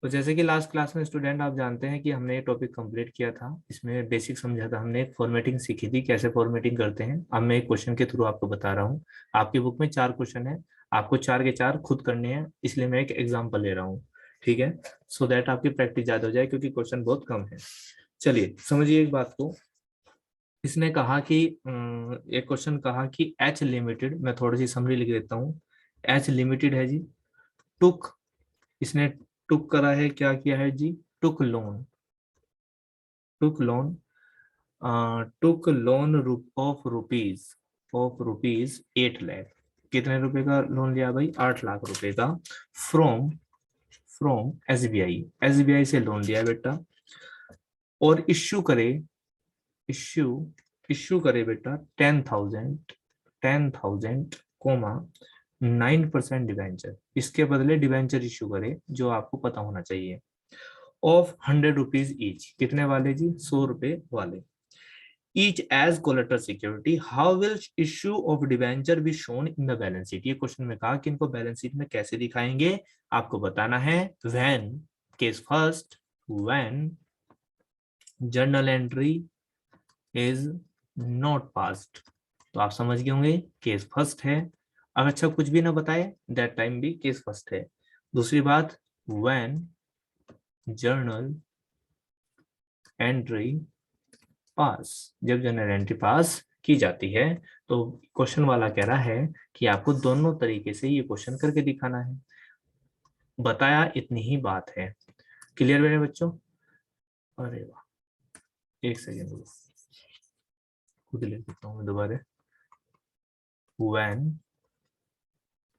तो जैसे कि लास्ट क्लास में स्टूडेंट आप जानते हैं कि हमने ये टॉपिक कंप्लीट किया था, इसमें बेसिक समझा था हमने, एक फॉर्मेटिंग सीखी थी, कैसे फॉर्मेटिंग करते हैं। अब मैं एक क्वेश्चन के थ्रू आपको बता रहा हूँ। आपकी बुक में 4 क्वेश्चन है, आपको 4 के 4 खुद करने हैं, इसलिए मैं एक एग्जाम्पल ले रहा हूँ। ठीक है, सो दैट आपकी प्रैक्टिस ज्यादा हो जाए, क्योंकि क्वेश्चन बहुत कम है। चलिए समझिए एक बात को। इसने कहा कि एक क्वेश्चन कहा कि एच लिमिटेड, मैं थोड़ी सी समरी लिख देता हूँ। एच लिमिटेड है जी, टुक, इसने टुक करा है, क्या किया है जी, took loan, took loan, took loan of rupees 8 lakh. कितने रुपए का लोन लिया भाई, 8 लाख रुपए का। फ्रॉम फ्रॉम एसबीआई, एसबीआई से लोन लिया बेटा। और इश्यू इश्यू करे बेटा 10,000 कोमा 9% डिवेंचर, इसके बदले डिवेंचर इश्यू करे, जो आपको पता होना चाहिए, ऑफ 100 रुपीज ईच, कितने वाले जी, 100 रुपए वाले। Each as collateral security, how will issue of debenture be shown in the balance sheet. ये क्वेश्चन में कहा कि इनको बैलेंस शीट में कैसे दिखाएंगे, आपको बताना है। When, case first, when journal entry is not passed, तो आप समझ गए होंगे केस फर्स्ट है। अगर अच्छा कुछ भी ना बताए, दैट टाइम भी केस फर्स्ट है। दूसरी बात, व्हेन जर्नल एंट्री पास, जब जनरल एंट्री पास की जाती है। तो क्वेश्चन वाला कह रहा है कि आपको दोनों तरीके से ये क्वेश्चन करके दिखाना है। बताया इतनी ही बात है। क्लियर मेरे बच्चों? अरे वाह, एक सेकेंड रुको, खुद लिख देता हूँ मैं दोबारा। व्हेन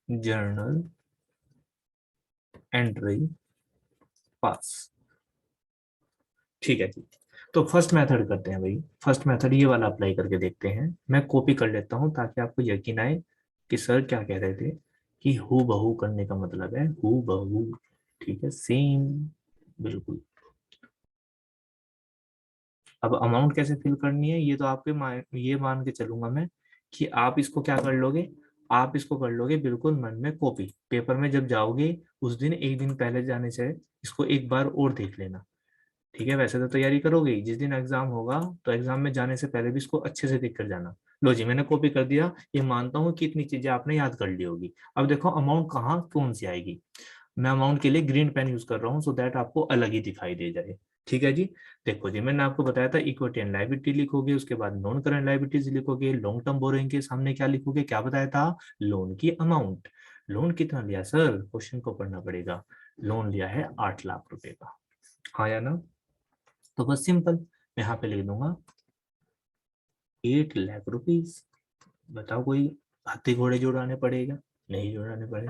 जर्नल एंट्री पास, ठीक है जी। तो फर्स्ट मेथड करते हैं भाई, फर्स्ट मेथड ये वाला अप्लाई करके देखते हैं। मैं कॉपी कर लेता हूँ ताकि आपको यकीन आए कि सर क्या कह रहे थे, कि हु बहू करने का मतलब है हु बहू। ठीक है, सेम, बिल्कुल। अब अमाउंट कैसे फिल करनी है, ये तो आपके ये मान के चलूंगा मैं कि आप इसको क्या कर लोगे, आप इसको कर लोगे बिल्कुल मन में कॉपी। पेपर में जब जाओगे उस दिन, एक दिन पहले जाने से इसको एक बार और देख लेना। ठीक है, वैसे तो तैयारी करोगे ही, जिस दिन एग्जाम होगा तो एग्जाम में जाने से पहले भी इसको अच्छे से देख कर जाना। लो जी, मैंने कॉपी कर दिया। ये मानता हूँ कि इतनी चीजें आपने याद कर ली होगी। अब देखो अमाउंट कहाँ कौन सी आएगी। मैं अमाउंट के लिए ग्रीन पेन यूज कर रहा हूँ, सो दैट आपको अलग ही दिखाई दे जाए। ठीक है जी। देखो जी, मैंने आपको बताया था इक्विटी एंड लायबिलिटी लिखोगे, उसके बाद नॉन करंट लायबिलिटीज लिखोगे, लॉन्ग टर्म बोरोइंग के सामने क्या लिखोगे, क्या बताया था, लोन की अमाउंट। लोन कितना लिया सर, क्वेश्चन को पढ़ना पड़ेगा। लोन लिया है 8 लाख रुपए का, हाँ या ना। तो बस सिंपल, मैं यहाँ पे लिख दूंगा 8 लाख रुपीज। बताओ, कोई हाथी घोड़े जुड़ाने पड़ेगा, नहीं जुड़ाने पड़े,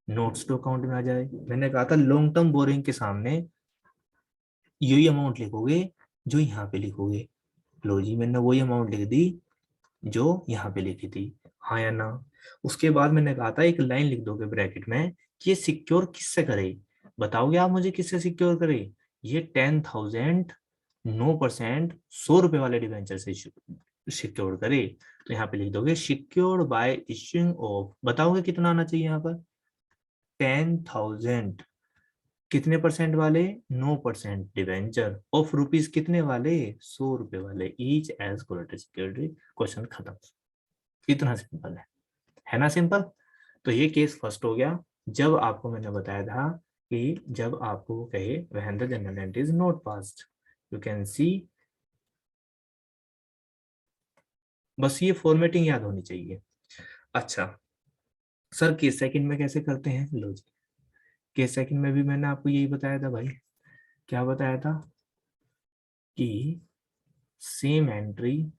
नोट्स टू अकाउंट में आ जाए। मैंने कहा था लॉन्ग टर्म बोरिंग के सामने यही अमाउंट लिखोगे जो यहाँ पे लिखोगे। लो जी, मैंने वही अमाउंट लिख दी जो यहाँ पे लिखी थी, हाँ या ना। उसके बाद मैंने कहा था एक लाइन लिख दोगे ब्रैकेट में कि ये सिक्योर किससे करे। बताओगे आप मुझे किससे सिक्योर करे, ये 10,000 9% 100 रुपए वाले डिवेंचर से सिक्योर करे। तो यहाँ पे लिख दोगे सिक्योर्ड बाय इश्यूइंग ऑफ, बताओगे कितना आना चाहिए यहाँ पर, 10,000 कितने परसेंट वाले, 9% डिवेंचर ऑफ रुपीज कितने वाले, 100 रुपए वाले, each as collateral security. Question खत्म। इतना सिंपल है ना, सिंपल। तो ये केस फर्स्ट हो गया, जब आपको मैंने बताया था कि जब आपको वो कहे when the general entry is not passed, you can सी। बस ये फॉर्मेटिंग याद होनी चाहिए। अच्छा सर, केस सेकंड में कैसे करते हैं, लो जी। केस सेकंड में भी मैंने आपको यही बताया था भाई, क्या बताया था कि सेम एंट्री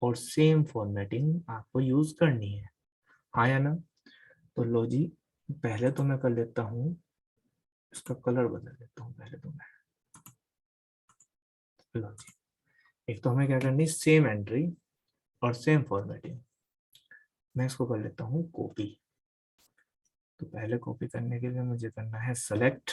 और सेम फॉर्मेटिंग आपको यूज करनी है, हाँ या ना। तो लो जी, पहले तो मैं कर लेता हूँ, इसका कलर बदल लेता हूँ पहले तो मैं। लो जी, एक तो हमें क्या करनी, सेम एंट्री और सेम फॉर्मेटिंग। मैं इसको कर लेता हूँ कॉपी। तो पहले कॉपी करने के लिए मुझे करना है सेलेक्ट।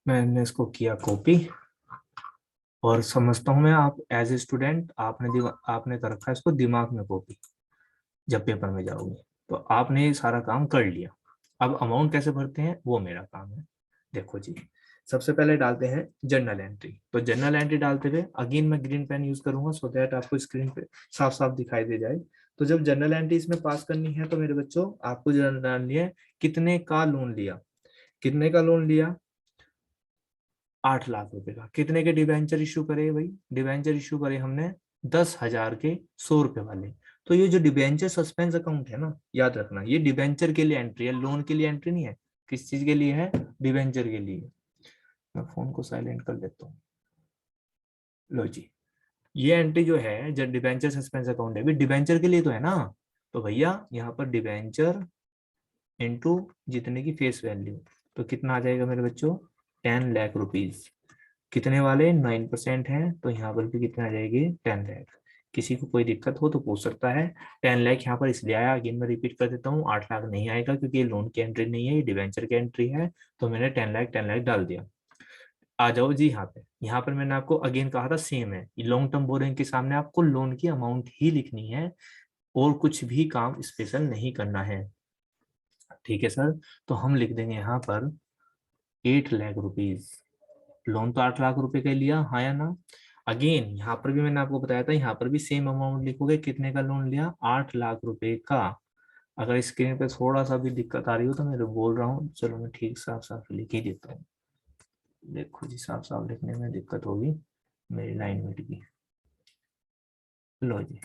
मैंने इसको किया कॉपी। और समझता हूँ मैं आप एज ए स्टूडेंट आपने कर रखा है इसको दिमाग में कॉपी, जब पेपर में जाओगे तो आपने ये सारा काम कर लिया। अब अमाउंट कैसे भरते हैं वो मेरा काम है। देखो जी, सबसे पहले डालते हैं जर्नल एंट्री। तो जर्नल एंट्री डालते हुए अगेन मैं ग्रीन पेन यूज करूंगा सो दैट आपको स्क्रीन पे साफ साफ दिखाई दे जाए। तो जब जर्नल एंट्री इसमें पास करनी है तो मेरे बच्चों आपको जर्नल डालनी है कितने का लोन लिया। कितने का लोन लिया? 8 लाख रुपए का। कितने के डिबेंचर इशू करे भाई? डिबेंचर इशू करे हमने 10,000 के 100 रुपए वाले। तो ये जो डिबेंचर सस्पेंस अकाउंट है ना, याद रखना ये डिबेंचर के लिए एंट्री है, लोन के लिए एंट्री नहीं है। किस चीज के लिए है? डिबेंचर के लिए। मैं फोन को साइलेंट कर देता हूँ। लो जी, ये एंट्री जो है जब डिबेंचर सस्पेंस अकाउंट है भी डिबेंचर के लिए तो है ना। तो भैया यहाँ पर डिबेंचर इनटू जितने की फेस वैल्यू, तो कितना आ जाएगा मेरे बच्चों? 10 लाख रुपीज। कितने वाले? 9% है तो यहाँ पर भी कितना आ जाएगी? 10 लाख। किसी को कोई दिक्कत हो तो पूछ सकता है। 10 लाख यहाँ पर इसलिए आया, अगेन मैं रिपीट कर देता हूँ, 8 लाख नहीं आएगा क्योंकि ये लोन की एंट्री नहीं है, ये डिवेंचर की एंट्री है। तो मैंने 10 लाख 10 लाख डाल दिया। आ जाओ जी यहाँ पे। यहाँ पर मैंने आपको अगेन कहा था सेम है, लॉन्ग टर्म बोरिंग के सामने आपको लोन की अमाउंट ही लिखनी है और कुछ भी काम स्पेशल नहीं करना है। ठीक है सर, तो हम लिख देंगे यहाँ पर 8 लाख रुपीज। लोन तो 8 लाख रुपए का लिया, हाँ या ना? अगेन यहाँ पर भी मैंने आपको बताया था, यहाँ पर भी सेम अमाउंट लिखोगे। कितने का लोन लिया? 8 लाख रुपए का। अगर स्क्रीन पे थोड़ा सा भी दिक्कत आ रही हो तो मैं तो बोल रहा हूँ, चलो मैं ठीक साफ साफ लिख ही देता हूँ। देखो जी, साफ साफ लिखने में दिक्कत होगी, मेरी लाइन मिट गई। लो जी,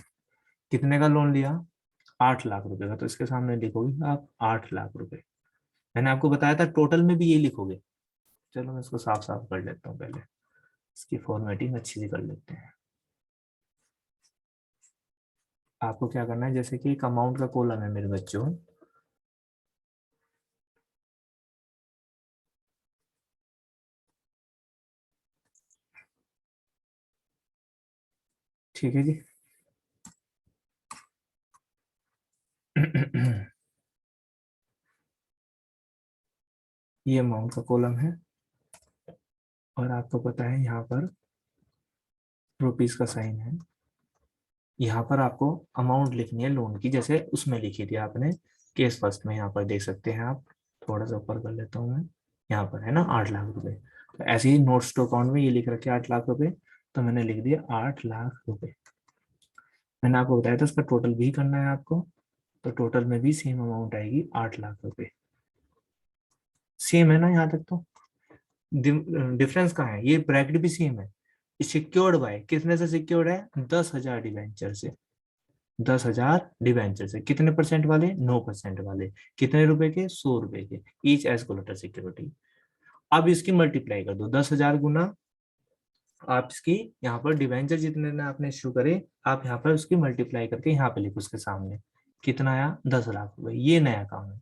कितने का लोन लिया? 8 लाख रुपए का। तो इसके सामने लिखोगे आप 8 लाख रुपए। मैंने आपको बताया था टोटल में भी ये लिखोगे। चलो मैं इसको साफ साफ कर लेता हूँ पहले, इसकी फॉर्मेटिंग अच्छी सी कर लेते हैं। आपको क्या करना है, जैसे कि एक अमाउंट का कॉलम है मेरे बच्चों, ठीक है जी। ये अमाउंट का कॉलम है और आपको पता है यहाँ पर रुपीस का साइन है। यहाँ पर आपको अमाउंट लिखनी है लोन की, जैसे उसमें लिखी थी आपने केस फर्स्ट में। यहाँ पर देख सकते हैं आप, थोड़ा सा ऊपर कर लेता हूँ मैं। यहाँ पर है ना 8 लाख रुपए। तो ऐसे ही नोट्स टू अकाउंट में ये लिख रखे 8 लाख रुपए, तो मैंने लिख दिया 8 लाख रुपए। मैंने आपको बताया था इसका टोटल भी करना है आपको, तो टोटल में भी सेम अमाउंट आएगी 8 लाख रुपए। सेम है ना यहाँ तक? तो डिफरेंस कहाँ है? ये ब्रैकेट भी सेम है। सिक्योर्ड बाय कितने से सिक्योर्ड है? 10,000 डिवेंचर से। 10,000 डिवेंचर से कितने परसेंट वाले? 9% वाले। कितने रुपए के? 100 रुपए के। Each as collateral security. अब इसकी मल्टीप्लाई कर दो, 10,000 गुना आप इसकी यहाँ पर डिवेंचर जितने ने आपने इश्यू करे, आप यहाँ पर उसकी मल्टीप्लाई करके यहाँ पे लिखो उसके सामने। कितना आया? 10 लाख रुपए। ये नया काम है,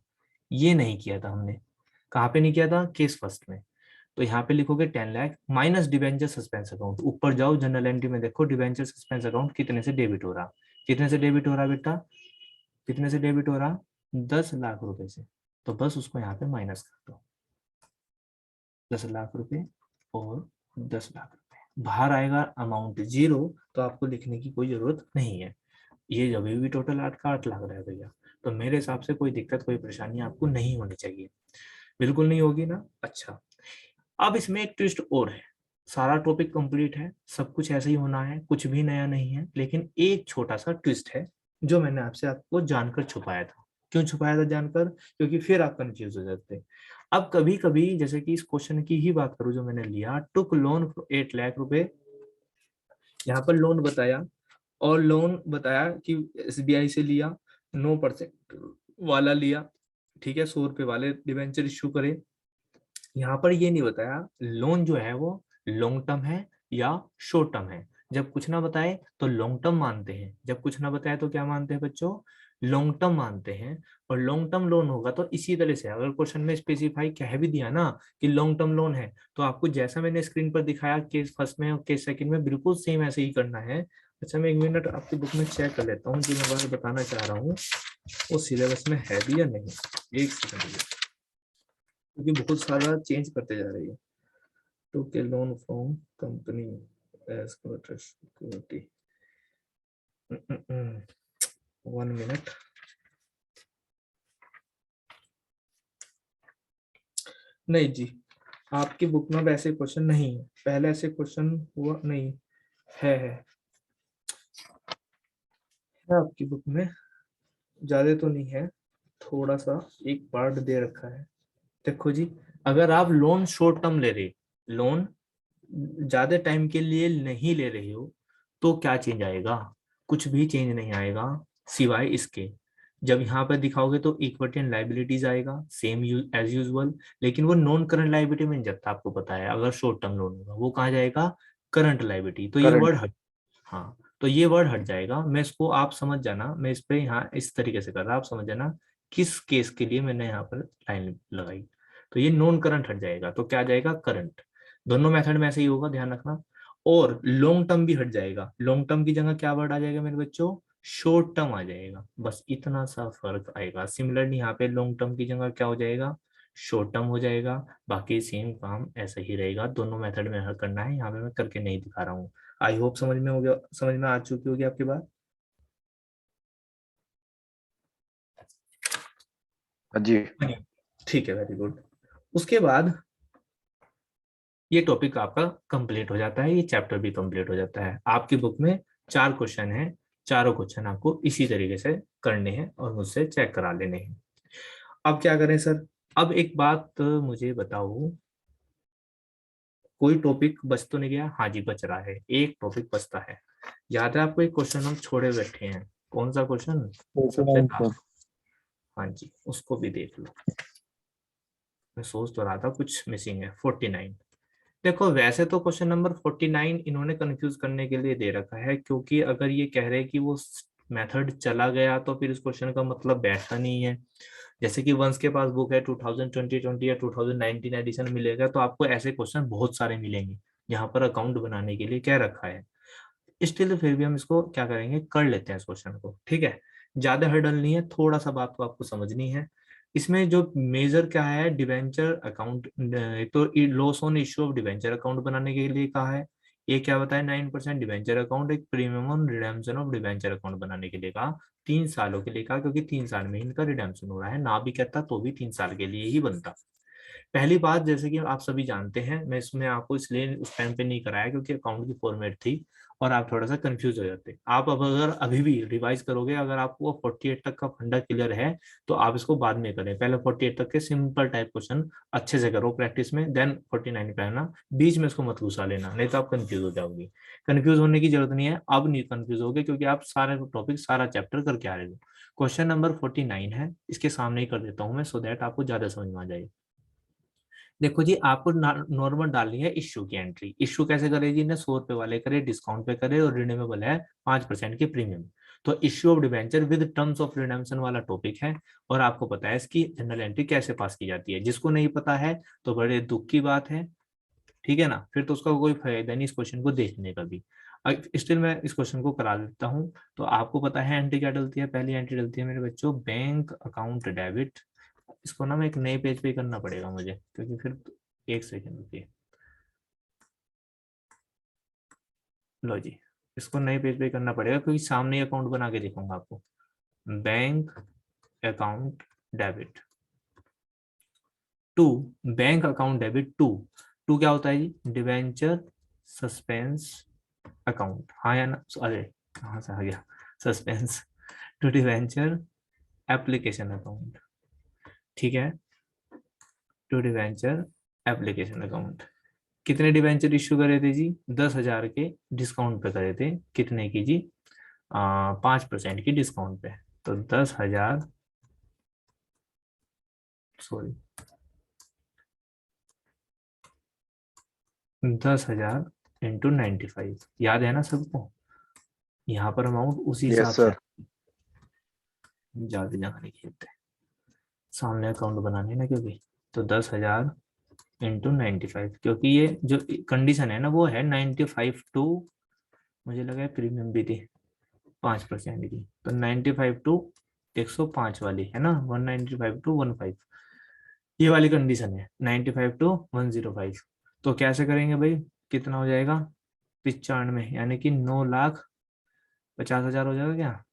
ये नहीं किया था हमने। कहाँ पे नहीं किया था? केस फर्स्ट में। तो यहाँ पे लिखोगे 10 lakh minus debenture suspense account. ऊपर जाओ जनरल एंट्री में, देखो डिवेंचर सस्पेंस अकाउंट कितने से डेबिट हो रहा। कितने से डेबिट हो रहा बेटा? कितने से डेबिट हो रहा? 10 लाख रुपए से। तो बस उसको यहाँ पे माइनस कर दो, 10 लाख रुपए और 10 लाख रुपए। बाहर आएगा अमाउंट जीरो, तो आपको लिखने की कोई जरूरत नहीं है। ये जब भी टोटल 8 का 8 लाख रहा है भैया, तो मेरे हिसाब से कोई दिक्कत कोई परेशानी आपको नहीं होनी चाहिए। बिल्कुल नहीं होगी ना? अच्छा, अब इसमें एक ट्विस्ट और है। सारा टॉपिक कंप्लीट है, सब कुछ ऐसे ही होना है, कुछ भी नया नहीं है, लेकिन एक छोटा सा ट्विस्ट है जो मैंने आपसे आपको जानकर छुपाया था। क्यों छुपाया था जानकर? क्योंकि फिर आप कंफ्यूज हो जाते। अब कभी कभी जैसे कि इस क्वेश्चन की ही बात करूं जो मैंने लिया, टुक लोन 8 लाख रुपए, यहाँ पर लोन बताया और लोन बताया कि एसबीआई से लिया, 9% वाला लिया, ठीक है, 100 रुपए वाले डिवेंचर इश्यू करे। यहाँ पर ये नहीं बताया लोन जो है वो लॉन्ग टर्म है या शॉर्ट टर्म है। जब कुछ ना बताए तो लॉन्ग टर्म मानते हैं, जब कुछ ना बताए तो क्या मानते हैं बच्चों? लॉन्ग टर्म मानते हैं। और लॉन्ग टर्म लोन होगा तो इसी तरह से, अगर क्वेश्चन में स्पेसिफाई कह भी दिया ना कि लॉन्ग टर्म लोन है, तो आपको जैसा मैंने स्क्रीन पर दिखाया केस फर्स्ट में और केस सेकंड में, बिल्कुल सेम ऐसे ही करना है। अच्छा, मैं 1 मिनट आपकी बुक में चेक कर लेता हूँ जो मैं बताना चाह रहा हूँ वो सिलेबस में है भी या नहीं। एक सेकंड, क्योंकि बहुत सारा चेंज करते जा रही है। टू के loan from company, as per security. 1 minute. नहीं जी, आपकी बुक में वैसे क्वेश्चन नहीं है, पहले ऐसे क्वेश्चन हुआ नहीं है आपकी बुक में, ज्यादा तो नहीं है, थोड़ा सा एक पार्ट दे रखा है। देखो जी, अगर आप लोन शॉर्ट टर्म ले रहे, लोन ज्यादा टाइम के लिए नहीं ले रहे हो, तो क्या चेंज आएगा? कुछ भी चेंज नहीं आएगा सिवाय इसके। जब यहाँ पर दिखाओगे तो इक्विटी एंड लाइबिलिटीज आएगा सेम एज यूजुअल, लेकिन वो नॉन करंट लाइबिलिटी में नहीं जाता। आपको पता है अगर शॉर्ट टर्म लोन होगा वो कहाँ जाएगा? Current liability. तो ये करंट। वर्ड हट, हाँ तो ये वर्ड हट जाएगा। मैं इसको, आप समझ जाना, मैं इस पे यहाँ इस तरीके से कर रहा, आप समझ जाना किस केस के लिए मैंने यहाँ पर लाइन लगाई। तो ये नॉन करंट हट जाएगा, तो क्या जाएगा? करंट। दोनों मेथड में ऐसे ही होगा, ध्यान रखना। और लॉन्ग टर्म भी हट जाएगा, लॉन्ग टर्म की जगह क्या वर्ड आ जाएगा मेरे बच्चों? शॉर्ट टर्म आ जाएगा। बस इतना सा फर्क आएगा। सिमिलरली यहाँ पे लॉन्ग टर्म की जगह क्या हो जाएगा? शॉर्ट टर्म हो जाएगा। बाकी सेम काम ऐसा ही रहेगा, दोनों मेथड में हल करना है। यहाँ पे मैं करके नहीं दिखा रहा हूँ। आई होप समझ में हो गया, समझ में आ चुकी होगी आपकी बात। जी। ठीक है, वेरी गुड। उसके बाद ये टॉपिक आपका कंप्लीट हो जाता है, ये चैप्टर भी कंप्लीट हो जाता है। आपकी बुक में 4 क्वेश्चन है, चारों क्वेश्चन आपको इसी तरीके से करने हैं और मुझसे चेक करा लेने हैं। अब क्या करें सर? अब एक बात मुझे बताओ, कोई टॉपिक बच तो नहीं गया? हाँ जी, बच रहा है, एक टॉपिक बचता है। याद है आपको एक क्वेश्चन हम छोड़े बैठे हैं? कौन सा क्वेश्चन? सबसे 49 सर। लास्ट। हाँ जी, उसको भी देख लो। मैं सोच तो रहा था कुछ मिसिंग है। 49। देखो वैसे तो क्वेश्चन नंबर 49 इन्होंने कंफ्यूज करने के लिए दे रखा है, क्योंकि अगर ये कह रहे हैं कि वो मेथड चला गया तो फिर इस क्वेश्चन का मतलब बैठता नहीं है। जैसे कि वंस के पास बुक है 2020 या 2019 एडिशन मिलेगा, तो आपको ऐसे क्वेश्चन बहुत सारे मिलेंगे यहाँ पर अकाउंट बनाने के लिए क्या रखा है। स्टिल फिर भी हम इसको क्या करेंगे, कर लेते हैं इस क्वेश्चन को, ठीक है। ज्यादा हर्डल नहीं है, थोड़ा सा बात को आपको समझनी है। इसमें जो मेजर क्या है, डिवेंचर अकाउंट, तो loss on issue of debenture account बनाने के लिए कहा है। ये क्या बताया? 9% डिवेंचर अकाउंट, एक premium on redemption of debenture account बनाने के लिए कहा। 3 सालों के लिए कहा, क्योंकि 3 साल में इनका रिडेम्पशन हो रहा है, ना भी कहता तो भी 3 साल के लिए ही बनता। पहली बात, जैसे कि आप सभी जानते हैं, मैं इसमें आपको इसलिए उस टाइम पे नहीं कराया क्योंकि अकाउंट की फॉर्मेट थी और आप थोड़ा सा कंफ्यूज हो जाते। आप अब अगर अभी भी रिवाइज करोगे, अगर आपको 48 तक का फंडा क्लियर है, तो आप इसको बाद में करें। पहले 48 तक के सिंपल टाइप क्वेश्चन अच्छे से करो प्रैक्टिस में, देन 49 पे आना। बीच में इसको मत घुसा लेना, नहीं तो आप कंफ्यूज हो जाओगे। कंफ्यूज होने की जरूरत नहीं है, अब नहीं कंफ्यूज होगे, क्योंकि आप सारे टॉपिक सारा चैप्टर करके आ रहे हो। क्वेश्चन नंबर 49 है, इसके सामने ही कर देता हूँ मैं, सो दैट आपको ज्यादा समझ में आ जाए। देखो जी, आपको नॉर्मल डालनी है इश्यू की एंट्री। इश्यू कैसे करे जी? ने 100 रुपए वाले करे, डिस्काउंट पे करे और रिडीमेबल है 5% की प्रीमियम। तो issue of debenture with terms of redemption वाला टॉपिक है, और आपको पता है इसकी जनरल एंट्री कैसे पास की जाती है। जिसको नहीं पता है तो बड़े दुख की बात है, ठीक है ना, फिर तो उसका कोई फायदा नहीं इस क्वेश्चन को देखने का भी। स्टिल मैं इस क्वेश्चन को करा देता हूँ। तो आपको पता है एंट्री क्या डलती है? पहली एंट्री डलती है मेरे बच्चों, बैंक अकाउंट डेबिट। इसको ना मैं एक नए पेज पे करना पड़ेगा मुझे, क्योंकि फिर एक सेकेंड रुकिए। लो जी, इसको नए पेज पे करना पड़ेगा, क्योंकि सामने अकाउंट बना के दिखाऊंगा आपको। Bank account debit to, bank account debit to. To क्या होता है जी? डिवेंचर सस्पेंस अकाउंट, हाँ या ना? अरे कहाँ से आ गया suspense? To debenture application account, ठीक है, टू डिवेंचर एप्लीकेशन अकाउंट। कितने डिवेंचर इश्यू करे थे जी? 10,000 के डिस्काउंट पे करे थे। कितने की जी? 5% की डिस्काउंट पे। तो 10,000, सॉरी 10,000 इंटू 95, याद है ना सबको? यहाँ पर अमाउंट उसी हिसाब यस से सर। ज्यादा जगह नहीं खेलते, सामने अकाउंट बनाने ना, क्योंकि तो 10,000 इंटू 95, क्योंकि ये जो कंडीशन है ना वो है 95 टू, मुझे लगा प्रीमियम भी थी 5% की, तो 95 टू 105 वाली है ना, 195 टू 15, ये वाली कंडीशन है 95 टू 105। तो कैसे करेंगे भाई? कितना हो जाएगा? 95, यानी कि 9,50,000 हो जाएगा क्या?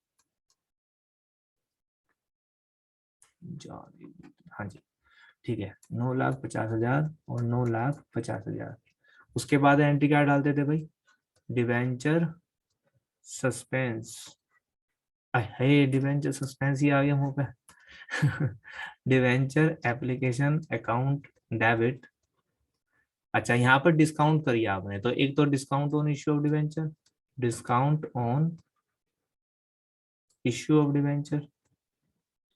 हाँ जी, ठीक है, 9,50,000 और 9,50,000। उसके बाद एंट्री क्या डालते थे भाई? Debenture suspense. है डिवेंचर सस्पेंस ही आ गया मुंह पे। Debenture application account debit. अच्छा, यहाँ पर डिस्काउंट करिए आपने, तो एक तो discount on issue of debenture, discount on issue of debenture.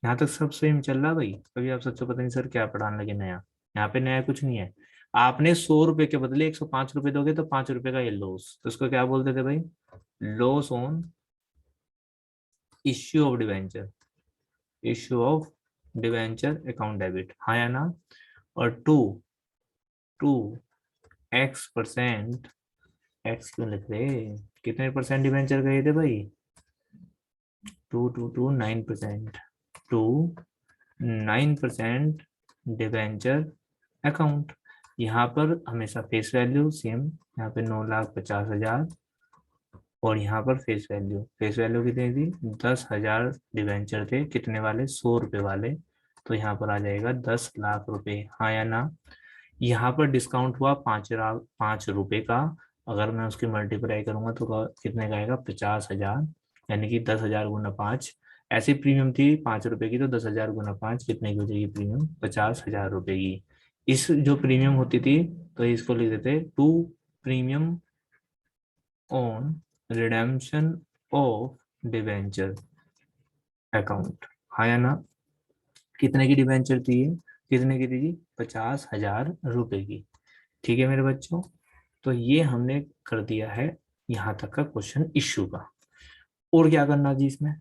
यहाँ तक सब सेम चल रहा भाई? अभी आप सोचो पता नहीं सर क्या पढ़ाने लगे नया। यहाँ पे नया कुछ नहीं है। आपने 100 रुपए के बदले 105 रुपए दोगे तो 5 रुपए का ये लॉस, तो उसको क्या बोलते थे भाई? Loss on issue of debenture, issue of debenture account debit, हाँ या ना? और टू टू X%, एक्स क्यों लिख रहे? कितने परसेंट डिवेंचर गए थे भाई? 9%, टू 9% डिवेंचर अकाउंट। यहाँ पर हमेशा फेस वैल्यू सेम, यहाँ पे 9,50,000, और यहाँ पर फेस वैल्यू कितनी थी? 10,000 डिवेंचर थे, कितने वाले? 100 रुपए वाले, तो यहाँ पर आ जाएगा 10 लाख रुपए, हाँ या ना? यहाँ पर डिस्काउंट हुआ 5 रुपए का, अगर मैं उसकी मल्टीप्लाई करूंगा तो कितने का आएगा? 50,000, यानी कि 10,000 गुना 5। ऐसी प्रीमियम थी 5 रुपए की, तो 10,000 गुना 5 कितने की हो जाएगी प्रीमियम? 50,000 रुपए की। इस जो प्रीमियम होती थी, तो इसको लिख देते to premium on redemption of debenture account, हाँ या ना? कितने की डिवेंचर थी ये? कितने की थी जी? 50,000 रुपए की। ठीक है मेरे बच्चों, तो ये हमने कर दिया है यहाँ तक का क्वेश्चन इश्यू का। और क्या करना जी इसमें?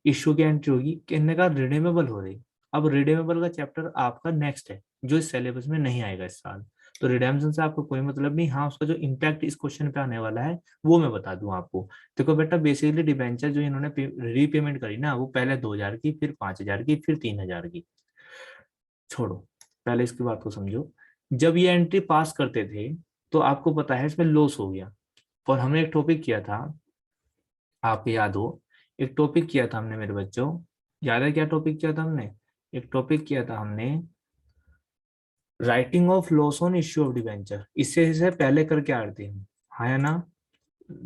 इश्यू की एंट्री होगी, कहने का रिडेमेबल हो रही। अब रिडेमेबल का चैप्टर आपका नेक्स्ट है, जो इस सिलेबस में नहीं आएगा इस साल, तो रिडेम्पशन से आपको कोई मतलब नहीं। हाँ, उसका जो इम्पैक्ट इस क्वेश्चन पे आने वाला है वो मैं बता दूं आपको। देखो बेटा, बेसिकली डिबेंचर जो इन्होंने रीपेमेंट करी ना, वो पहले 2,000 की, फिर 5,000 की, फिर 3,000 की। छोड़ो, पहले इसकी बात को समझो। जब ये एंट्री पास करते थे तो आपको पता है इसमें लॉस हो गया, और हमने एक टॉपिक किया था, आप याद हो, एक टॉपिक किया था हमने मेरे बच्चों, याद है क्या टॉपिक किया था हमने? एक टॉपिक किया था हमने, writing of loss on issue of debenture. इससे पहले करके आ रहे थे हम, हाँ या ना?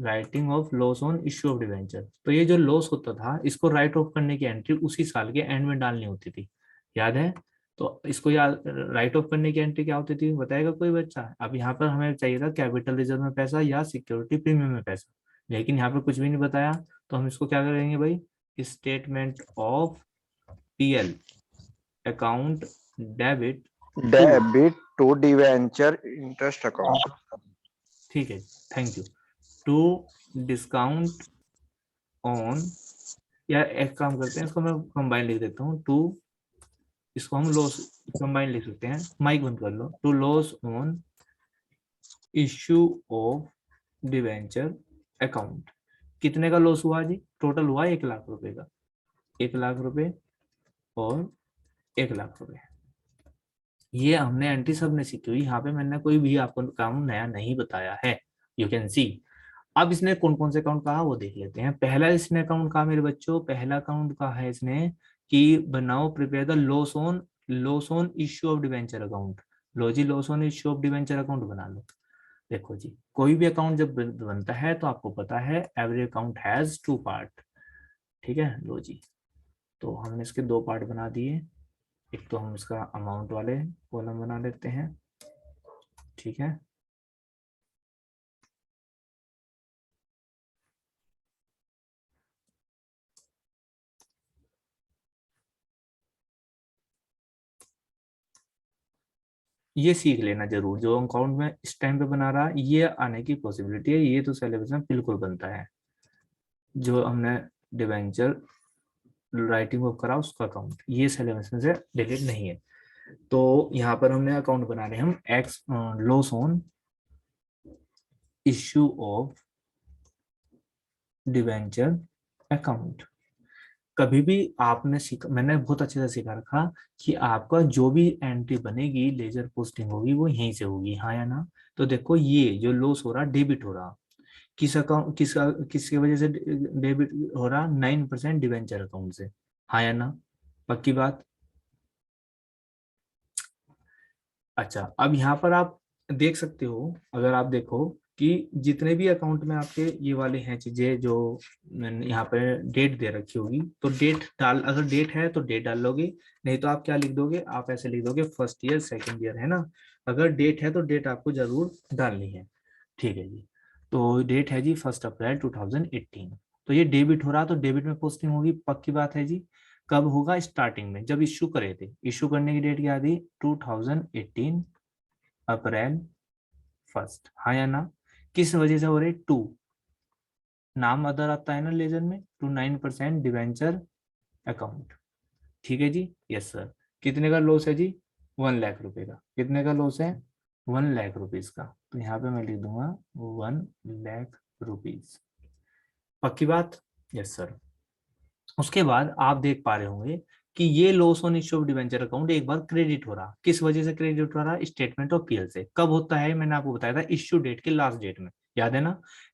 Writing of loss on issue of debenture, तो ये जो लॉस होता था इसको राइट ऑफ करने की एंट्री उसी साल के एंड में डालनी होती थी, याद है? तो इसको याद, राइट ऑफ करने की एंट्री क्या होती थी बताएगा कोई बच्चा? अब यहाँ पर हमें चाहिए था कैपिटल रिजर्व में पैसा या सिक्योरिटी प्रीमियम में पैसा, लेकिन यहाँ पे कुछ भी नहीं बताया, तो हम इसको क्या करेंगे भाई? Statement of PL account debit to. Debit to debenture interest account. ठीक है, thank you. To discount on, यार एक काम करते हैं, इसको मैं कंबाइन लिख देता हूँ, टू, इसको हम लॉस कंबाइन लिख सकते हैं, माइक बंद कर लो। To loss on issue of debenture account. कितने का लॉस हुआ जी? टोटल हुआ 1,00,000 रुपए का, 1,00,000 रुपए और 1,00,000 रुपए। ये हमने एंट्री सब ने सीखी हुई, यहाँ पे मैंने कोई भी आपको काम नया नहीं बताया है, यू कैन सी। अब इसने कौन कौन से अकाउंट कहा वो देख लेते हैं। पहला इसने अकाउंट कहा मेरे बच्चों, पहला अकाउंट कहा है इसने कि बनाओ prepare the loss on issue of debenture account. लो जी, loss on issue of debenture account बना लो। देखो जी, कोई भी अकाउंट जब बनता है तो आपको पता है every account has two part. ठीक है, लो जी, तो हमने इसके 2 पार्ट बना दिए। एक तो हम इसका अमाउंट वाले कॉलम बना लेते हैं, ठीक है। ये सीख लेना जरूर, जो अकाउंट में इस टाइम पे बना रहा, ये आने की पॉसिबिलिटी है, ये तो सिलेबस में बिल्कुल बनता है। जो हमने डिवेंचर राइटिंग ऑफ करा उसका अकाउंट, ये सिलेबस में से डिलीट नहीं है। तो यहाँ पर हमने अकाउंट बना रहे हम x loss on issue of debenture account. कभी भी आपने सीखा, मैंने बहुत अच्छे से सिखा रखा कि आपका जो भी एंट्री बनेगी, लेजर पोस्टिंग होगी, वो यहीं से होगी, हाँ या ना? तो देखो, ये जो लॉस हो रहा डेबिट हो रहा, किस अकाउंट किसकी वजह से डेबिट हो रहा? 9% डिवेंचर अकाउंट से, हाँ या ना? पक्की बात। अच्छा, अब यहाँ पर आप देख सकते हो, अगर आप देखो कि जितने भी अकाउंट में आपके ये वाले हैं चीजें जो मैंने यहाँ पे डेट दे रखी होगी, तो डेट डाल, अगर डेट है तो डेट डाल लोगे, नहीं तो आप क्या लिख दोगे, आप ऐसे लिख दोगे फर्स्ट ईयर सेकंड ईयर, है ना? अगर डेट है तो डेट आपको जरूर डालनी है। ठीक है जी। तो डेट है जी 1 अप्रैल 2018। तो ये डेबिट हो रहा, तो डेबिट में पोस्टिंग होगी, पक्की बात है जी। कब होगा? स्टार्टिंग में, जब इश्यू करे थे। इश्यू करने की डेट क्या थी? 2018 अप्रैल 1, हाँ या ना? किस वजह से हो रही? टू, नाम अदर आता है ना लेजर में, टू 9% डिवेंचर अकाउंट। ठीक है जी, यस सर। कितने का लॉस है जी? 1 लाख रुपए का। कितने का लॉस है? 1 लाख रुपीज का। तो यहाँ पे मैं लिख दूंगा 1 लाख रुपीज। पक्की बात? Yes sir. उसके बाद आप देख पा रहे होंगे कि ये loss on issue of debenture account एक बार क्रेडिट हो रहा। किस वजह से क्रेडिट हो रहा? स्टेटमेंट ऑफ पीएल से। कब होता है? मैंने आपको बताया था इश्यू डेट के लास्ट डेट में, याद है ना?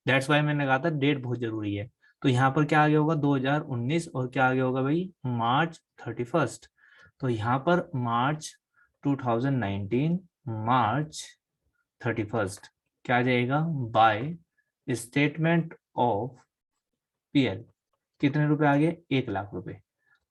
दैट्स वाई मैंने कहा था डेट बहुत जरूरी है। तो यहाँ पर क्या आ गया होगा? 2019, और क्या आ गया होगा भाई? मार्च 31। तो यहाँ पर मार्च 2019, मार्च 31 क्या आ जाएगा? By statement of PL. कितने रुपए आ गए? 1 लाख रुपए।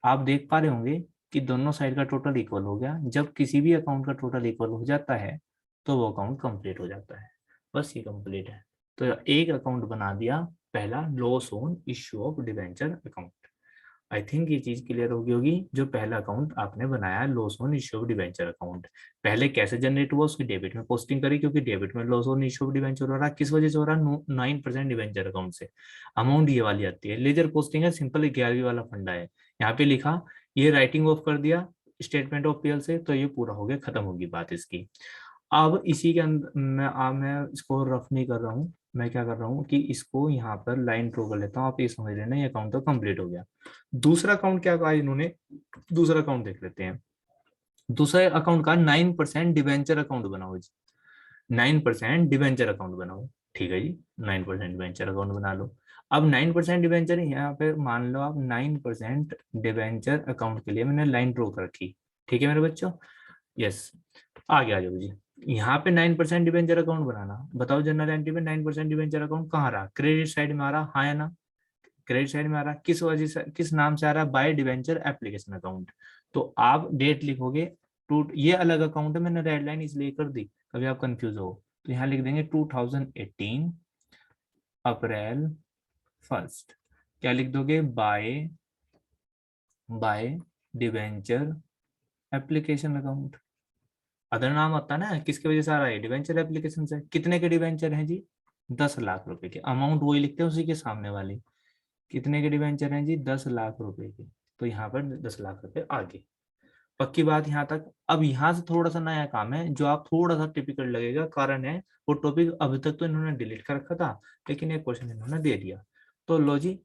आप देख पा रहे होंगे कि दोनों साइड का टोटल इक्वल हो गया। जब किसी भी अकाउंट का टोटल इक्वल हो जाता है तो वो अकाउंट कंप्लीट हो जाता है। बस ये कंप्लीट है। तो एक अकाउंट बना दिया, पहला loss on issue of debenture account. I think ये चीज क्लियर होगी होगी। जो पहला अकाउंट आपने बनाया loss on issue of debenture account, पहले कैसे जनरेट हुआ? उसकी डेबिट में पोस्टिंग करी, क्योंकि डेबिट में loss on issue of debenture हो रहा। किस वजह से हो रहा? 9% डिवेंचर अकाउंट से। अमाउंट ये वाली आती है, लेजर पोस्टिंग है, सिंपल 11वीं वाला फंडा है। यहाँ पे लिखा, ये राइटिंग ऑफ कर दिया स्टेटमेंट ऑफ पीएल से, तो ये पूरा हो गया, खत्म होगी बात इसकी। अब इसी के अंदर मैं इसको रफ नहीं कर रहा हूँ। मैं क्या कर रहा हूँ कि इसको यहाँ पर लाइन ड्रॉ कर लेता हूँ। आप ये समझ लेना, ये अकाउंट तो कंप्लीट हो गया। दूसरा अकाउंट क्या कहा इन्होंने? दूसरा अकाउंट देख लेते हैं। दूसरे अकाउंट का 9% डिवेंचर अकाउंट बनाओ जी। 9% डिवेंचर अकाउंट बनाओ। ठीक है जी, 9% डिवेंचर अकाउंट बना लो। अब 9% डिवेंचर, यहाँ पे मान लो आप 9% डिवेंचर अकाउंट के लिए मैंने लाइन ड्रॉ कर रखी। ठीक है मेरे बच्चों? यस। आगे आ जाओ जी। यहाँ पे 9% डिवेंचर अकाउंट बनाना। बताओ जनरल एंट्री में 9% डिवेंचर अकाउंट कहाँ रहा? क्रेडिट साइड में आ रहा, हाँ या ना? क्रेडिट साइड में आ रहा। किस वजह से, किस नाम से आ रहा? By debenture application account. तो आप डेट लिखोगे टू, ये अलग अकाउंट है, मैंने रेड लाइन इसलिए कर दी, कभी आप कंफ्यूज हो तो यहाँ लिख देंगे 2018 अप्रैल 1। क्या लिख दोगे? By debenture application account. Other नाम आता है ना, किसकी वजह से आ रहा है? डिवेंचर एप्लीकेशन से। कितने के डिवेंचर हैं जी? 10 लाख रुपए के। अमाउंट वही लिखते हैं उसी के सामने वाली। कितने के डिवेंचर हैं जी? 10 लाख रुपए के। तो यहाँ पर 10 लाख रुपए आ गए। पक्की बात यहाँ तक? अब यहाँ से थोड़ा सा नया काम है जो आप थोड़ा सा टिपिकल लगेगा, कारण है वो टॉपिक अभी तक तो इन्होंने डिलीट कर रखा था, लेकिन एक क्वेश्चन इन्होंने दे दिया। तो लो जी,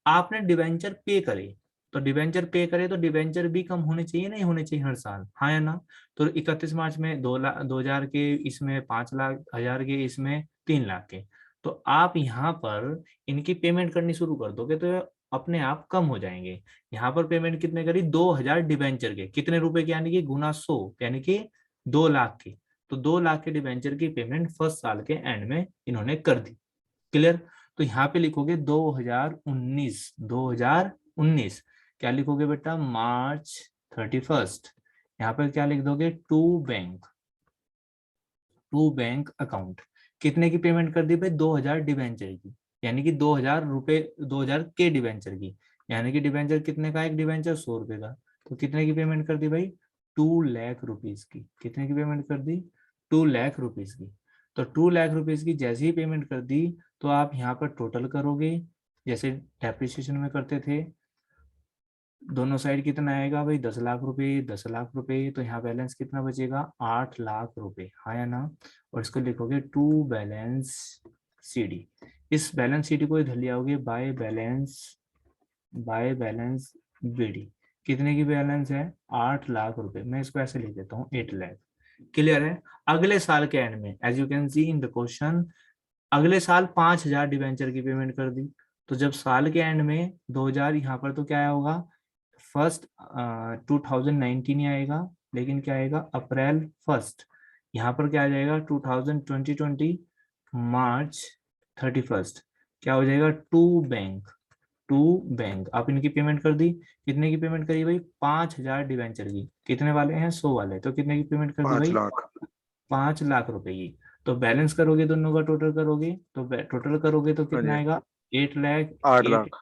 आपने डिवेंचर पे करे, तो डिवेंचर पे करे तो डिवेंचर भी कम होने चाहिए, नहीं होने चाहिए हर साल, हाँ या ना? तो 31 मार्च में 2 लाख 2 हजार के, इसमें 5 लाख 1000 के, इसमें 3 लाख के। तो आप यहाँ पर इनकी पेमेंट करनी शुरू कर दोगे तो ये अपने आप कम हो जाएंगे। यहाँ पर पेमेंट कितने करी? 2000 डिवेंचर के। कितने रुपए के? यानी कि गुना 100, यानी कि 2 लाख के। तो 2 लाख के डिवेंचर की पेमेंट फर्स्ट साल के एंड में इन्होंने कर दी। क्लियर? तो यहाँ पे लिखोगे 2019, 2019। क्या लिखोगे बेटा? मार्च 31। यहाँ पर क्या लिख दोगे? To bank account. कितने की पेमेंट कर दी भाई? 2000 डिवेंचर की, यानी कि 2000 रुपए, 2000 के डिवेंचर की। यानी कि डिवेंचर कितने का? एक डिवेंचर 100 रुपए का। तो कितने की पेमेंट कर दी भाई? 2 लाख रुपीज की। कितने की पेमेंट कर दी? 2 लाख रुपीज की। तो 2 लाख रुपीज की जैसे ही पेमेंट कर दी, तो आप यहाँ पर टोटल करोगे जैसे डेप्रिसिएशन में करते थे। दोनों साइड कितना आएगा भाई? 10 लाख रुपए, 10 लाख रुपए। तो यहाँ बैलेंस कितना बचेगा? 8 लाख रुपए, हाँ या ना? और इसको लिखोगे टू बैलेंस सीडी। इस बैलेंस सीडी को इधर ले आओगे बाय बैलेंस बीडी। कितने की बैलेंस है? 8 लाख रुपए। मैं इसको ऐसे लिख देता हूँ 8 लाख। क्लियर है? अगले साल के एंड में, as you can see in the question, अगले साल 5,000 डिवेंचर की पेमेंट कर दी। तो जब साल के एंड में 2000 यहाँ पर तो क्या होगा, फर्स्ट 2019 ही आएगा, लेकिन क्या आएगा अप्रैल फर्स्ट। यहाँ पर क्या आ जाएगा 2020 मार्च 31st। क्या हो जाएगा टू बैंक आप इनकी पेमेंट कर दी। कितने की पेमेंट करी भाई, 5,000 डिवेंचर की। कितने वाले हैं, 100 वाले, तो कितने की पेमेंट कर दी 5 भाई, लाख 5 लाख रुपए की। तो बैलेंस करोगे, दोनों का टोटल करोगे तो टोटल करोगे तो हाँ कितना जी, आएगा, 8 लाख 8 8। लाख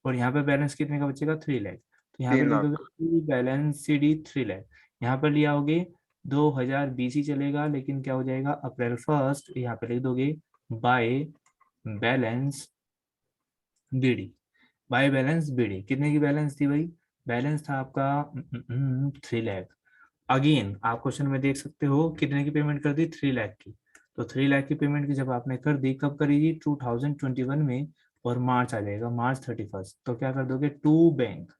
और यहाँ पे बैलेंस कितने का बचेगा, 3 लाख। तो यहाँ पे 3 लिख लाख दोगे बैलेंस सी डी 3 लाख। यहाँ पर लिया होगे 2020 ही चलेगा, लेकिन क्या हो जाएगा अप्रैल फर्स्ट, यहाँ पे लिख दोगे by balance BD. By balance BD कितने की बैलेंस थी भाई, बैलेंस था आपका 3 लाख। अगेन आप क्वेश्चन में देख सकते हो कितने की पेमेंट कर दी, 3 लाख की। तो 3 लाख की पेमेंट की जब आपने कर दी, कब करेगी, 2021 में। और मार्च आ जाएगा मार्च 31st, तो क्या कर दोगे टू बैंक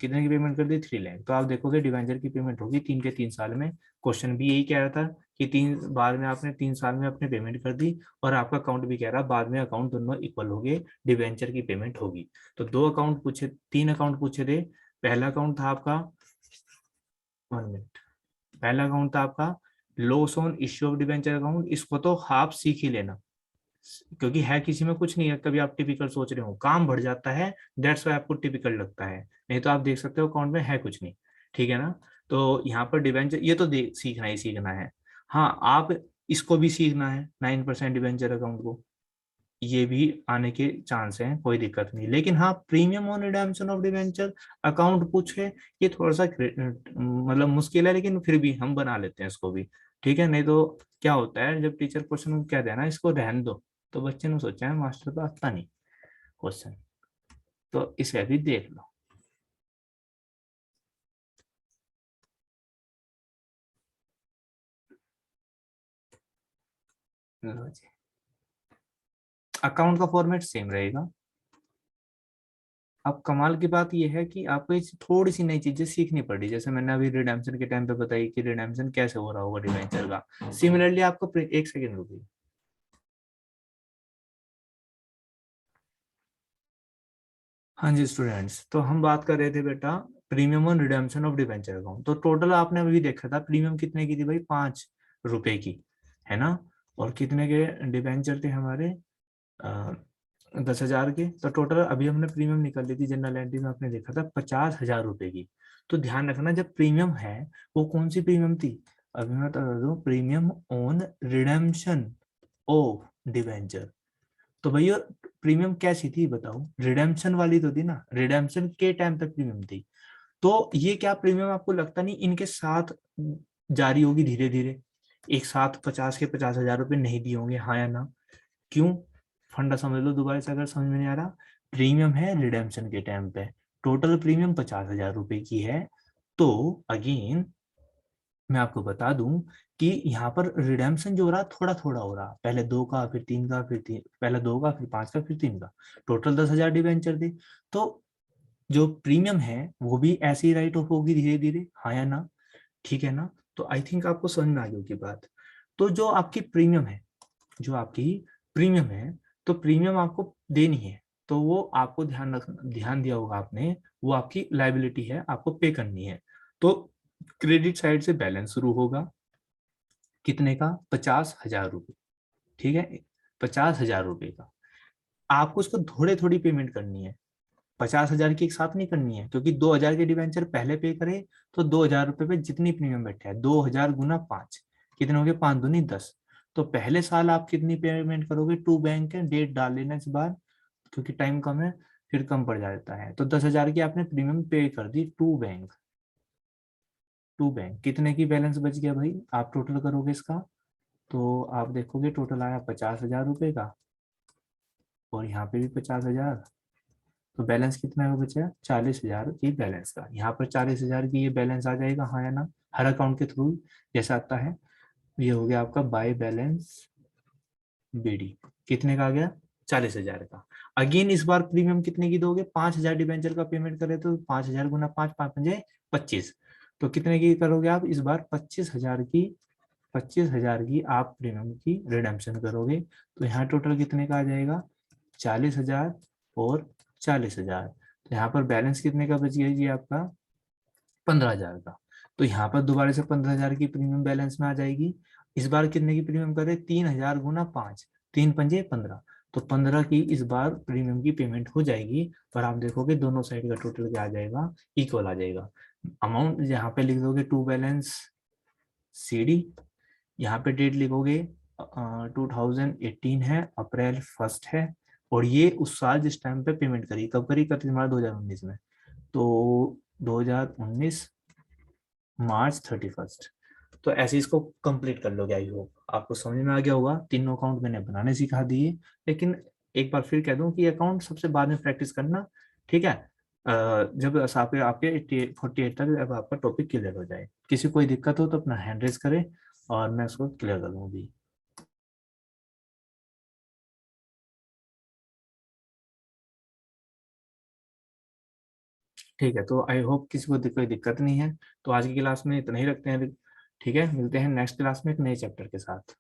कितने की पेमेंट कर दी, 3 लाख। तो आप देखोगे डिवेंचर की पेमेंट होगी 3 के 3 साल में। क्वेश्चन भी यही कह रहा था कि 3 बार में आपने 3 साल में अपने पेमेंट कर दी, और आपका अकाउंट भी कह रहा बाद में अकाउंट दोनों इक्वल हो गए, डिवेंचर की पेमेंट होगी। तो 2 अकाउंट पूछे, 3 अकाउंट पूछे थे। पहला अकाउंट था आपका, 1 मिनट, पहला अकाउंट था आपका loss on issue of debenture account. इसको तो आप सीख ही लेना, क्योंकि है किसी में कुछ नहीं है। कभी आप टिपिकल सोच रहे हो, काम बढ़ जाता है, दैट्स वाई आपको टिपिकल लगता है। नहीं तो आप देख सकते हो अकाउंट में है कुछ नहीं, ठीक है ना। तो यहाँ पर डिवेंचर ये तो सीखना ही सीखना है। हाँ, आप इसको भी सीखना है, 9% डिवेंचर अकाउंट को, ये भी आने के चांस हैं, कोई दिक्कत नहीं। लेकिन हाँ, premium on redemption of debenture account पूछे, ये थोड़ा सा मतलब मुश्किल है, लेकिन फिर भी हम बना लेते हैं इसको भी, ठीक है। नहीं तो क्या होता है, जब टीचर क्वेश्चन कह देना इसको रहने दो, तो बच्चे ने सोचा है मास्टर तो आता नहीं क्वेश्चन, तो इसे भी देख लो। लो जी, अकाउंट का फॉर्मेट सेम रहेगा। अब कमाल की बात यह है कि आपको थोड़ी सी नई चीजें सीखनी पड़ी, जैसे मैंने अभी रिडेम्पशन के टाइम पे बताई कि रिडेम्पशन कैसे हो रहा होगा डिवेंचर का। सिमिलरली आपको एक सेकेंड रुकिए। हाँ जी स्टूडेंट्स, तो हम बात कर रहे थे बेटा premium on redemption of debenture account. तो टोटल आपने अभी देखा था प्रीमियम कितने की थी भाई, 5 रुपए की, है ना। और कितने के डिवेंचर थे हमारे, 10,000 के। तो टोटल अभी हमने प्रीमियम निकाल ली थी जनरल एंट्री में, आपने देखा था 50,000 रुपए की। तो ध्यान रखना, जब प्रीमियम है वो कौन सी प्रीमियम थी, अभी मैं बता दूं, premium on redemption of debenture. तो भैया प्रीमियम कैसी थी बताओ, रिडेम्पशन वाली तो थी ना, रिडेम्पशन के टाइम तक प्रीमियम थी। तो ये क्या प्रीमियम आपको लगता नहीं इनके साथ जारी होगी धीरे धीरे, एक साथ 50 के 50,000 रुपए नहीं दिए होंगे, हाँ या ना। क्यों, फंडा समझ लो दोबारा से अगर समझ में नहीं आ रहा। प्रीमियम है रिडेम्पशन के टाइम पे, टोटल प्रीमियम 50,000 रुपए की है। तो अगेन मैं आपको बता दूं कि यहाँ पर रिडेम्पशन जो हो रहा है थोड़ा थोड़ा हो रहा, पहले 2 का फिर 3 का फिर पहले 2 का फिर 5 का फिर 3 का, टोटल 10,000 डिवेंचर थे। तो जो प्रीमियम है वो भी ऐसे ही राइट ऑफ होगी धीरे धीरे, हाँ या ना, ठीक है ना। तो आई थिंक आपको समझ में आ गई होगी बात। तो जो आपकी प्रीमियम है, जो आपकी प्रीमियम है, तो प्रीमियम आपको देनी है, तो वो आपको ध्यान दिया होगा आपने, वो आपकी लाइबिलिटी है, आपको पे करनी है। तो क्रेडिट साइड से बैलेंस शुरू होगा, कितने का, 50,000 रुपये, ठीक है, 50,000 रुपये का। आपको उसको थोड़े थोड़ी पेमेंट करनी है, 50,000 की एक साथ नहीं करनी है, क्योंकि 2,000 के डिवेंचर पहले पे करे, तो 2,000 रुपये पे जितनी प्रीमियम बैठे है, 2,000 गुना 5, कितने हो गए, 5 दूनी 10। तो पहले साल आप कितनी पेमेंट करोगे, टू बैंक है, डेट डाल लेना इस बार, क्योंकि टाइम कम है, फिर कम पड़ जाता है। तो 10,000 की आपने प्रीमियम पे कर दी टू बैंक कितने की बैलेंस बच गया भाई, आप टोटल करोगे इसका, तो आप देखोगे टोटल आया 50,000 रुपये का, और यहाँ पे भी 50,000। तो बैलेंस कितना का बचा, 40,000 की बैलेंस का। यहाँ पर 40,000 की ये बैलेंस आ जाएगा, हाँ या ना, हर अकाउंट के थ्रू जैसा आता है। ये हो गया आपका बाय बैलेंस बीडी, कितने का आ गया, 40,000 का। अगेन इस बार प्रीमियम कितने की दोगे, 5,000 डिबेंचर का पेमेंट करे तो 5,000 गुना 5, 5 पंजे 25। तो कितने की करोगे आप इस बार, 25,000 की, 25,000 की आप प्रीमियम की रिडेम्पशन करोगे, तो यहाँ टोटल कितने का आ जाएगा, 40,000 और 40,000। तो यहाँ पर बैलेंस कितने का बच गया जी आपका, 15,000 का। तो यहाँ पर दोबारा से 15,000 की प्रीमियम बैलेंस में आ जाएगी। इस बार कितने की प्रीमियम करे, 3,000 गुना 5, 3 पंजे 15। तो 15 की इस बार प्रीमियम की पेमेंट हो जाएगी, और आप देखोगे दोनों साइड का टोटल क्या आ जाएगा, इक्वल आ जाएगा। अमाउंट यहाँ पे लिख दोगे टू बैलेंस CD, यहाँ पे डेट लिखोगे 2018 है, अप्रैल 1 है, और ये उस साल जिस टाइम पे पेमेंट करी, कब करी, 31 मार्च 2019 में। तो 2019 मार्च 31। तो ऐसे इसको कंप्लीट कर लोगे। आई होप आपको समझ में आ गया होगा। तीनों अकाउंट मैंने बनाने सिखा दिए, लेकिन एक बार फिर कह दूं कि अकाउंट सबसे बाद में प्रैक्टिस करना, ठीक है। जब आपके आपके 48 तक अब आपका टॉपिक क्लियर हो जाए। किसी कोई दिक्कत हो तो अपना हैंड रेज करे और मैं उसको क्लियर कर दूंगी। ठीक है, तो आई होप किसी को कोई दिक्कत नहीं है। तो आज की क्लास में इतना ही रखते हैं। ठीक है, मिलते हैं नेक्स्ट क्लास में एक नए चैप्टर के साथ।